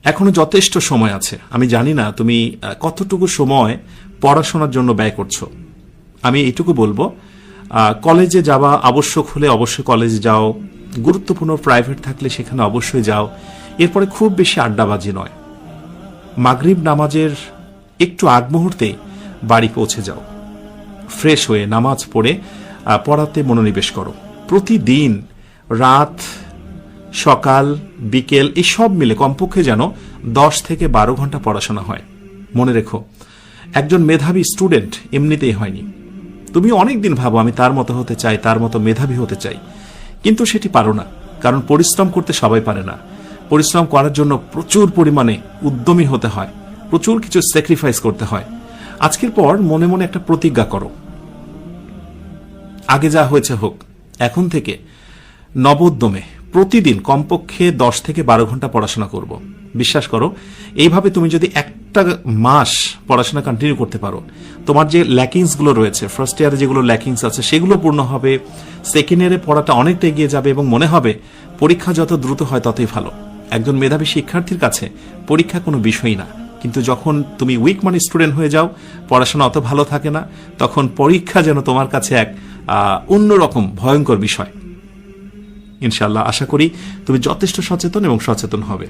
এখনো যথেষ্ট সময় আছে। আমি জানি না তুমি কতটুকু সময় পড়াশোনার জন্য ব্যয় করছো। আমি এইটুকু বলবো, কলেজে যাওয়া আবশ্যক হলে অবশ্যই কলেজে যাও, গুরুত্বপূর্ণ প্রাইভেট থাকলে সেখানে অবশ্যই যাও। এরপরে খুব বেশি আড্ডাবাজি নয়, মাগরিব নামাজের একটু আগ মুহূর্তে বাড়ি পৌঁছে যাও, ফ্রেশ হয়ে নামাজ পড়ে পড়াতে মনোনিবেশ করো। প্রতিদিন রাত, সকাল, বিকেল এই সব মিলে কমপক্ষে যেন 10 থেকে 12 ঘন্টা পড়াশোনা হয়। মনে রেখো, একজন মেধাবী স্টুডেন্ট এমনিতেই হয়নি। তুমি অনেক দিন ভাবো আমি তার মতো হতে চাই, তার মতো মেধাবী হতে চাই, কিন্তু সেটি পারো না, কারণ পরিশ্রম করতে সবাই পারে না। পরিশ্রম করার জন্য প্রচুর পরিমাণে উদ্যমী হতে হয়, প্রচুর কিছু স্যাক্রিফাইস করতে হয়। আজকের পর মনে মনে একটা প্রতিজ্ঞা করো, আগে যা হয়েছে হোক, এখন থেকে নবোদ্যমে প্রতিদিন কমপক্ষে 10 থেকে 12 ঘন্টা পড়াশোনা করব। বিশ্বাস করো, এইভাবে তুমি যদি একটা মাস পড়াশোনা কন্টিনিউ করতে পারো, তোমার যে ল্যাকিংস গুলো রয়েছে, ফার্স্ট ইয়ারে যেগুলো ল্যাকিংস আছে সেগুলো পূর্ণ হবে, সেকেন্ড ইয়ারে পড়াটা অনেকটা এগিয়ে যাবে এবং মনে হবে পরীক্ষা যত দ্রুত হয় ততই ভালো। একজন মেধাবী শিক্ষার্থীর কাছে পরীক্ষা কোনো বিষয়ই না, কিন্তু যখন তুমি উইক মানি স্টুডেন্ট হয়ে যাও, পড়াশোনা অত ভালো থাকে না, তখন পরীক্ষা যেন তোমার কাছে এক অন্যরকম ভয়ঙ্কর বিষয়। ইনশাআল্লাহ আশা করি তুমি যথেষ্ট সচেতন এবং সচেতন হবে।